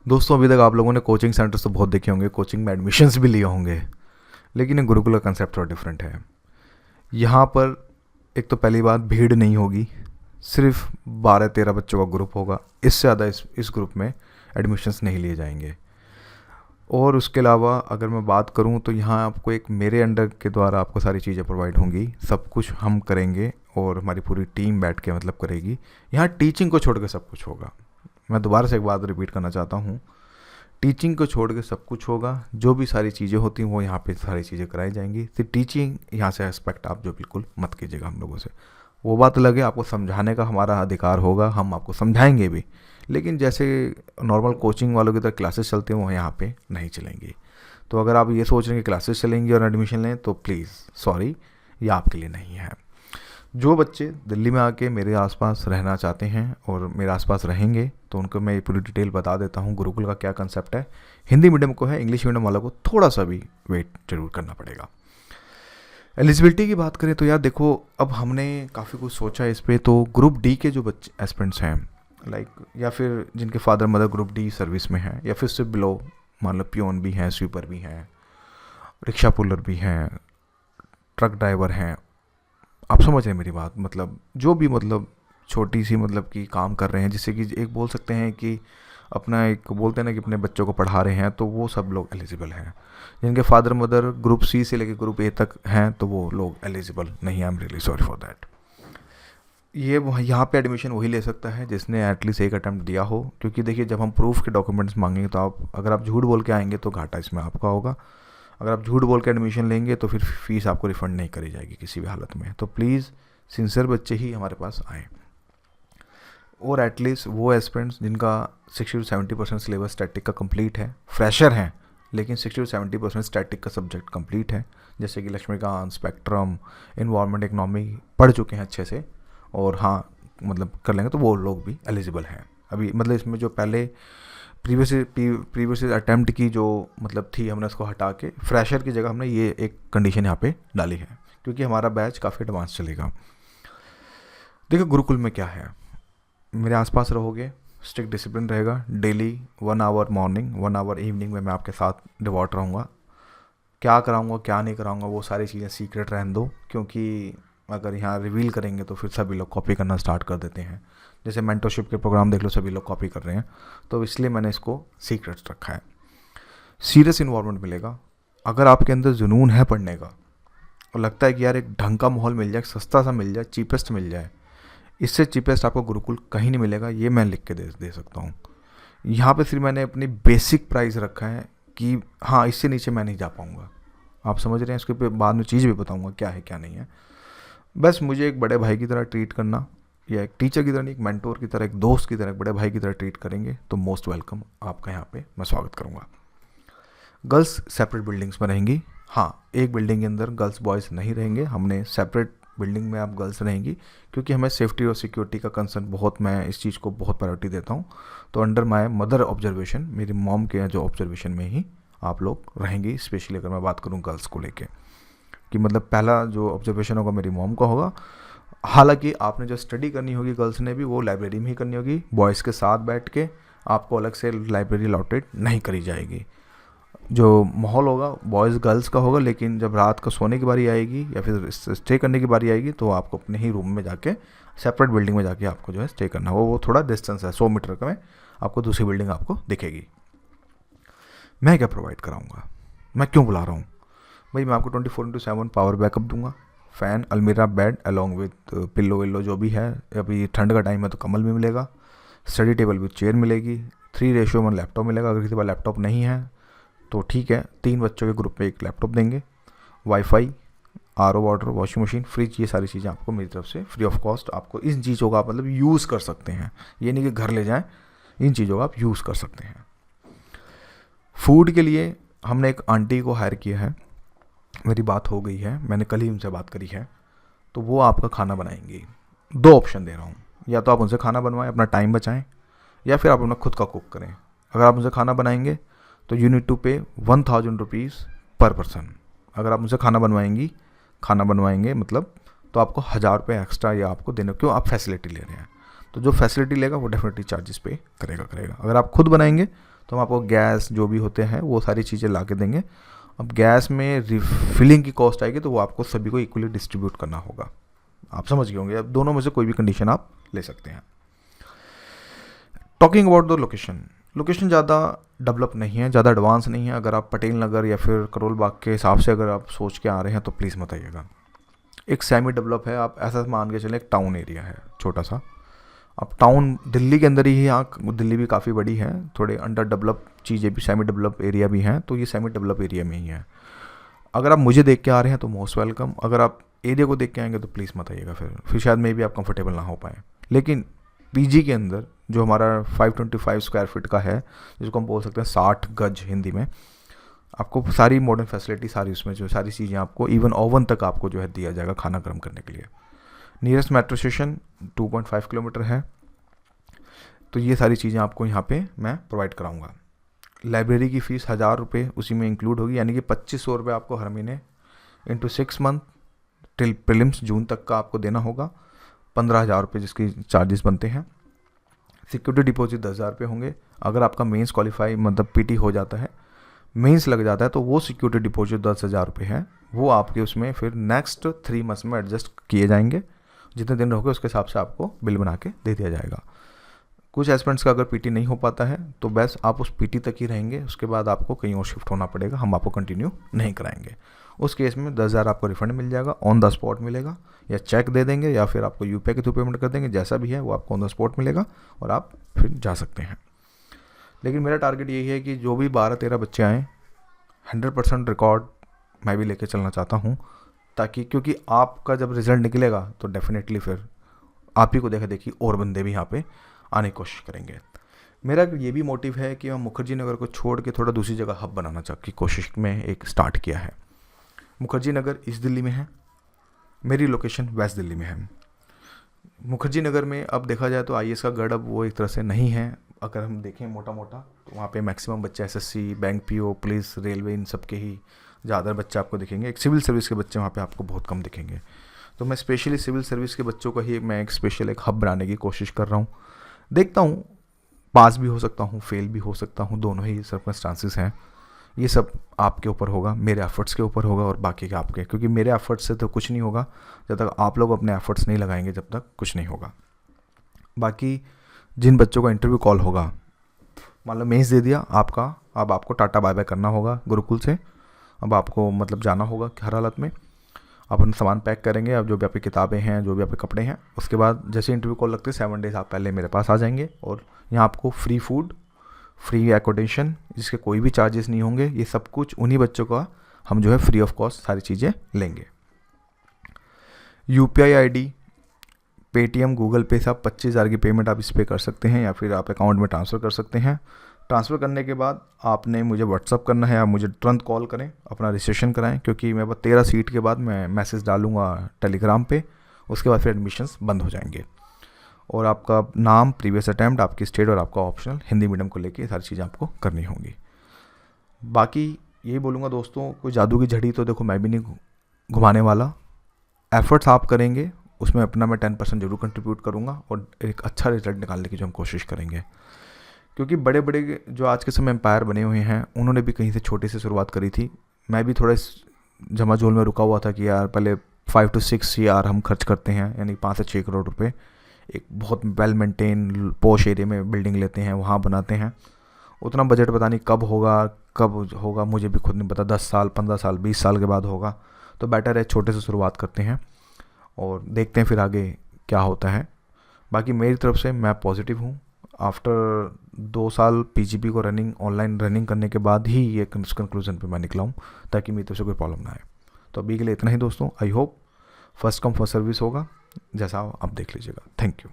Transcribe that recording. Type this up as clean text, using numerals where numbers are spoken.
दोस्तों, अभी तक आप लोगों ने कोचिंग सेंटर्स तो बहुत देखे होंगे, कोचिंग में एडमिशन्स भी लिए होंगे, लेकिन ये गुरुकुल का कंसेप्ट थोड़ा डिफरेंट है। यहाँ पर एक तो पहली बात, भीड़ नहीं होगी। सिर्फ 12-13 बच्चों का ग्रुप होगा। इससे ज़्यादा इस ग्रुप में एडमिशन्स नहीं लिए जाएंगे। और उसके अलावा अगर मैं बात करूँ तो यहाँ आपको एक मेरे अंडर के द्वारा आपको सारी चीज़ें प्रोवाइड होंगी, सब कुछ हम करेंगे और हमारी पूरी टीम बैठ के मतलब करेगी। यहाँ टीचिंग को छोड़ के सब कुछ होगा। मैं दोबारा से एक बात रिपीट करना चाहता हूँ, टीचिंग को छोड़ के सब कुछ होगा। जो भी सारी चीज़ें होती हैं वो यहाँ पे सारी चीज़ें कराई जाएंगी। तो टीचिंग यहाँ से एस्पेक्ट आप जो बिल्कुल मत कीजिएगा हम लोगों से। वो बात अलग है, आपको समझाने का हमारा अधिकार होगा, हम आपको समझाएंगे भी, लेकिन जैसे नॉर्मल कोचिंग वालों की तरह क्लासेस चलते हैं वो यहाँ पे नहीं चलेंगी। तो अगर आप ये सोच रहे हैं कि क्लासेस चलेंगी और एडमिशन लें तो प्लीज़ सॉरी, ये आपके लिए नहीं है। जो बच्चे दिल्ली में आके मेरे आसपास रहना चाहते हैं और मेरे आसपास रहेंगे तो उनको मैं ये पूरी डिटेल बता देता हूँ गुरुकुल का क्या कंसेप्ट है। हिंदी मीडियम को है, इंग्लिश मीडियम वालों को थोड़ा सा भी वेट जरूर करना पड़ेगा। एलिजिबिलिटी की बात करें तो यार देखो, अब हमने काफ़ी कुछ सोचा इस पर। तो ग्रुप डी के जो बच्चे एस्पिरेंट्स हैं, लाइक या फिर जिनके father mother group D service में हैं, या फिर उससे बिलो, मान लो पियोन भी हैं, स्वीपर भी हैं, रिक्शा पुलर भी हैं, ट्रक ड्राइवर हैं, आप समझ रहे हैं मेरी बात। मतलब जो भी मतलब छोटी सी मतलब कि काम कर रहे हैं, जिससे कि एक बोल सकते हैं कि अपना एक बोलते हैं ना कि अपने बच्चों को पढ़ा रहे हैं, तो वो सब लोग एलिजिबल हैं। जिनके फादर मदर ग्रुप सी से लेकर ग्रुप ए तक हैं तो वो लोग एलिजिबल नहीं है। I am really sorry for that. ये यहाँ पे एडमिशन वही ले सकता है जिसने एटलीस्ट एक अटैम्प्ट दिया हो, क्योंकि देखिए जब हम प्रूफ के डॉक्यूमेंट्स मांगेंगे तो आप अगर आप झूठ बोल के आएंगे तो घाटा इसमें आपका होगा। अगर आप झूठ बोल के एडमिशन लेंगे तो फिर फीस आपको रिफ़ंड नहीं करी जाएगी किसी भी हालत में। तो प्लीज़ सिंसियर बच्चे ही हमारे पास आएँ। और एटलीस्ट वो एस्पिरेंट्स जिनका 60-70% सिलेबस स्टैटिक का कंप्लीट है, फ्रेशर हैं लेकिन 60-70% स्टैटिक का सब्जेक्ट कंप्लीट है, जैसे कि लक्ष्मीकांत, स्पेक्ट्रम, इन्वायरमेंट, इकोनॉमी पढ़ चुके हैं अच्छे से और हाँ मतलब कर लेंगे, तो वो लोग भी एलिजिबल हैं। अभी मतलब इसमें जो पहले प्रीवियस अटैम्प्ट की जो मतलब थी, हमने उसको हटा के फ्रेशर की जगह हमने ये एक कंडीशन यहाँ पे डाली है, क्योंकि हमारा बैच काफ़ी एडवांस चलेगा। देखो गुरुकुल में क्या है, मेरे आसपास रहोगे, स्ट्रिक्ट डिसिप्लिन रहेगा। Daily 1 hour morning 1 hour evening में मैं आपके साथ डिवॉट रहूँगा। क्या कराऊँगा क्या नहीं कराऊँगा वो सारी चीज़ें सीक्रेट रहने दो, क्योंकि अगर यहाँ रिवील करेंगे तो फिर सभी लोग कॉपी करना स्टार्ट कर देते हैं। जैसे मेंटरशिप के प्रोग्राम देख लो, सभी लोग कॉपी कर रहे हैं, तो इसलिए मैंने इसको सीक्रेट रखा है। सीरियस इन्वॉल्वमेंट मिलेगा। अगर आपके अंदर जुनून है पढ़ने का और लगता है कि यार एक ढंग का माहौल मिल जाए, सस्ता सा मिल जाए, चीपेस्ट मिल जाए, इससे चीपेस्ट आपको गुरुकुल कहीं नहीं मिलेगा, ये मैं लिख के दे सकता हूँ। यहाँ पे सिर्फ मैंने अपनी बेसिक प्राइस रखा है कि हाँ इससे नीचे मैं नहीं जा पाऊँगा। आप समझ रहे हैं, इसके बाद में चीज़ भी बताऊँगा क्या है क्या नहीं है। बस मुझे एक बड़े भाई की तरह ट्रीट करना, या एक टीचर की तरह नहीं, एक मेंटोर की तरह, एक दोस्त की तरह, एक बड़े भाई की तरह ट्रीट करेंगे तो मोस्ट वेलकम, आपका यहाँ पे मैं स्वागत करूँगा। गर्ल्स सेपरेट बिल्डिंग्स में रहेंगी। हाँ, एक बिल्डिंग के अंदर गर्ल्स बॉयज़ नहीं रहेंगे, हमने सेपरेट बिल्डिंग में आप गर्ल्स रहेंगी, क्योंकि हमें सेफ्टी और सिक्योरिटी का कंसर्न बहुत, मैं इस चीज़ को बहुत प्रायोरिटी देता हूँ। तो अंडर माय मदर ऑब्जर्वेशन, मेरी मॉम के जो ऑब्जर्वेशन में ही आप लोग रहेंगी। स्पेशली अगर मैं बात करूँ गर्ल्स को लेके, कि मतलब पहला जो ऑब्जर्वेशन होगा मेरी मॉम का होगा। हालांकि आपने जो स्टडी करनी होगी गर्ल्स ने भी, वो लाइब्रेरी में ही करनी होगी, बॉयज़ के साथ बैठ के, आपको अलग से लाइब्रेरी अलॉटेड नहीं करी जाएगी। जो माहौल होगा बॉयज़ गर्ल्स का होगा, लेकिन जब रात को सोने की बारी आएगी या फिर स्टे करने की बारी आएगी तो आपको अपने ही रूम में जाके, सेपरेट बिल्डिंग में जाके आपको जो है स्टे करना हो। वो थोड़ा डिस्टेंस है, 100 मीटर का में आपको दूसरी बिल्डिंग आपको दिखेगी। मैं क्या प्रोवाइड कराऊंगा, मैं क्यों बुला रहा हूँ भाई, मैं आपको 24/7 पावर बैकअप दूंगा, फ़ैन, अलमीरा, bed along with pillow willow जो भी है। अभी ठंड का टाइम है तो कम्बल भी मिलेगा, स्टडी टेबल विथ चेयर मिलेगी, 3:1 लैपटॉप मिलेगा। अगर किसी पास लैपटॉप नहीं है तो ठीक है, 3 बच्चों के ग्रुप में एक लैपटॉप देंगे, wifi, RO water, washing machine, fridge, ये सारी चीज़ें आपको मेरी तरफ से फ्री ऑफ कॉस्ट। आपको इन चीज़ों का आप मतलब यूज़ कर सकते हैं, ये नहीं कि घर ले जाएं, इन चीज़ों का आप यूज़ कर सकते हैं। फूड के लिए हमने एक आंटी को हायर किया है, मेरी बात हो गई है, मैंने कल ही उनसे बात करी है, तो वो आपका खाना बनाएंगी। 2 ऑप्शन दे रहा हूँ, या तो आप उनसे खाना बनवाएं, अपना टाइम बचाएं, या फिर आप अपना खुद का कुक करें। अगर आप उनसे खाना बनाएंगे तो यू नीड टू पे 1000 रुपीज़ पर पर्सन। अगर आप उनसे खाना बनवाएंगे मतलब, तो आपको 1000 रुपये एक्स्ट्रा या आपको देने, क्यों, आप फैसिलिटी ले रहे हैं, तो जो फैसिलिटी लेगा वो डेफिनेटली चार्जेस पे करेगा। अगर आप खुद बनाएंगे तो हम आपको गैस जो भी होते हैं वो सारी चीज़ें ला के देंगे। अब गैस में रिफिलिंग की कॉस्ट आएगी तो वो आपको सभी को इक्वली डिस्ट्रीब्यूट करना होगा। आप समझ गए होंगे, अब दोनों में से कोई भी कंडीशन आप ले सकते हैं। Talking about the location, location ज़्यादा डेवलप नहीं है, ज़्यादा एडवांस नहीं है। अगर आप पटेल नगर या फिर करोल बाग के हिसाब से अगर आप सोच के आ रहे हैं तो प्लीज़ मत आइएगा। एक सेमी डेवलप है, आप ऐसा मान के चलें एक टाउन एरिया है छोटा सा। अब टाउन दिल्ली के अंदर ही है, यहाँ दिल्ली भी काफ़ी बड़ी है, थोड़े अंडर डेवलप चीज़ें भी, सेमी डेवलप एरिया भी हैं, तो ये सेमी डेवलप एरिया में ही है। अगर आप मुझे देख के आ रहे हैं तो मोस्ट वेलकम, अगर आप एरिया को देख के आएंगे तो प्लीज़ मत आइएगा, फिर शायद मे भी आप कंफर्टेबल ना हो पाएँ। लेकिन पीजी के अंदर जो हमारा 525 स्क्वायर फीट का है, जिसको हम बोल सकते हैं 60 गज हिंदी में, आपको सारी मॉडर्न फैसिलिटी, सारी उसमें जो सारी चीज़ें आपको, इवन ओवन तक आपको जो है दिया जाएगा खाना गर्म करने के लिए। नियरेस्ट मेट्रो स्टेशन 2.5 किलोमीटर है। तो ये सारी चीज़ें आपको यहाँ पे मैं प्रोवाइड कराऊंगा। लाइब्रेरी की फ़ीस 1000 रुपये उसी में इंक्लूड होगी, यानी कि 2500 रुपये आपको हर महीने इंटू 6 मंथ टिल प्रीलिम्स जून तक का आपको देना होगा। 15,000 रुपये जिसकी चार्जेस बनते हैं। सिक्योरिटी डिपॉजिट 10,000 रुपये होंगे। अगर आपका मेंस क्वालिफाई मतलब पीटी हो जाता है, मेंस लग जाता है, तो वो सिक्योरिटी डिपॉजिट 10,000 रुपये है, वो आपके उसमें फिर नेक्स्ट 3 मंथ्स में एडजस्ट किए जाएंगे। जितने दिन रहोगे उसके हिसाब से आपको बिल बना के दे दिया जाएगा। कुछ एस्पिरेंट्स का अगर पीटी नहीं हो पाता है तो बस आप उस पीटी तक ही रहेंगे, उसके बाद आपको कहीं और शिफ्ट होना पड़ेगा, हम आपको कंटिन्यू नहीं कराएंगे। उस केस में 10,000 आपको रिफंड मिल जाएगा, ऑन द स्पॉट मिलेगा, या चेक दे देंगे या फिर आपको यूपीआई के थ्रू पेमेंट कर देंगे, जैसा भी है वो आपको ऑन द स्पॉट मिलेगा और आप फिर जा सकते हैं। लेकिन मेरा टारगेट यही है कि जो भी 12-13 बच्चे आएँ 100% रिकॉर्ड मैं भी लेके चलना चाहता हूँ, ताकि क्योंकि आपका जब रिज़ल्ट निकलेगा तो डेफिनेटली फिर आप ही को देखा देखी और बंदे भी यहाँ पे आने की कोशिश करेंगे। मेरा ये भी मोटिव है कि मैं मुखर्जी नगर को छोड़ के थोड़ा दूसरी जगह हब बनाना की कोशिश में एक स्टार्ट किया है। मुखर्जी नगर ईस्ट दिल्ली में है, मेरी लोकेशन वेस्ट दिल्ली में है। मुखर्जी नगर में अब देखा जाए तो आईएएस का गढ़ अब वो एक तरह से नहीं है। अगर हम देखें मोटा मोटा तो वहाँ पे मैक्सिमम बच्चे SSC, bank PO, police, railway, इन सब के ही ज़्यादा बच्चे आपको दिखेंगे। एक सिविल सर्विस के बच्चे वहाँ पे आपको बहुत कम दिखेंगे। तो मैं स्पेशली सिविल सर्विस के बच्चों का ही मैं एक स्पेशल एक हब बनाने की कोशिश कर रहा हूँ। देखता हूँ, पास भी हो सकता हूँ, फेल भी हो सकता हूँ, दोनों ही सर्कमस्टांसेस हैं। ये सब आपके ऊपर होगा, मेरे एफर्ट्स के ऊपर होगा और बाकी के आपके, क्योंकि मेरे एफर्ट्स से तो कुछ नहीं होगा जब तक आप लोग अपने एफर्ट्स नहीं लगाएंगे, जब तक कुछ नहीं होगा। बाकी जिन बच्चों का इंटरव्यू कॉल होगा, मान लो मेंस दे दिया आपका, अब आपको टाटा बाय बाय करना होगा गुरुकुल से। अब आपको मतलब जाना होगा हर हालत में, अपन सामान पैक करेंगे। अब जो भी आपकी किताबें हैं, जो भी आपके कपड़े हैं, उसके बाद जैसे इंटरव्यू कॉल लगते हैं 7 डेज़ आप पहले मेरे पास आ जाएंगे और यहाँ आपको फ्री फूड, फ्री एकोमोडेशन, जिसके कोई भी चार्जेस नहीं होंगे। ये सब कुछ उन्हीं बच्चों का हम जो है फ्री ऑफ कॉस्ट सारी चीज़ें लेंगे। यूपीआई आईडी, पेटीएम, गूगल पे से आप 25,000 की पेमेंट आप इस पर कर सकते हैं या फिर आप अकाउंट में ट्रांसफ़र कर सकते हैं। ट्रांसफ़र करने के बाद आपने मुझे व्हाट्सअप करना है, आप मुझे तुरंत कॉल करें, अपना रजिस्ट्रेशन कराएं, क्योंकि मैं बस 13 सीट के बाद मैं मैसेज डालूंगा टेलीग्राम पे, उसके बाद फिर एडमिशन्स बंद हो जाएंगे। और आपका नाम, प्रीवियस अटैम्प्ट, आपकी स्टेट और आपका ऑप्शनल हिंदी मीडियम को लेके सारी चीज़ें आपको करनी होंगी। बाकी यही बोलूँगा दोस्तों, कोई जादू की झड़ी तो देखो मैं भी नहीं घुमाने वाला। एफर्ट्स आप करेंगे, उसमें अपना मैं 10% ज़रूर कंट्रीब्यूट करूँगा और एक अच्छा रिजल्ट निकालने की जो हम कोशिश करेंगे। क्योंकि बड़े बड़े जो आज के समय एम्पायर बने हुए हैं, उन्होंने भी कहीं से छोटे से शुरुआत करी थी। मैं भी थोड़ा झमाझोल में रुका हुआ था कि यार पहले 5 to 6 CR हम खर्च करते हैं, यानी 5 से 6 करोड़ रुपए एक बहुत वेल मेंटेन पॉश एरिया में बिल्डिंग लेते हैं, वहाँ बनाते हैं। उतना बजट पता नहीं कब होगा मुझे भी खुद नहीं पता, 10 साल, 15 साल, 20 साल के बाद होगा। तो बेटर है छोटे से शुरुआत करते हैं और देखते हैं फिर आगे क्या होता है। बाकी मेरी तरफ से मैं पॉजिटिव हूँ। आफ्टर 2 साल पीजीपी को ऑनलाइन रनिंग करने के बाद ही ये कंक्लूजन पे मैं निकला हूँ, ताकि मेरी तरफ से कोई प्रॉब्लम ना आए। तो अभी के लिए इतना ही दोस्तों। I hope first come first service होगा, जैसा आप देख लीजिएगा। Thank you.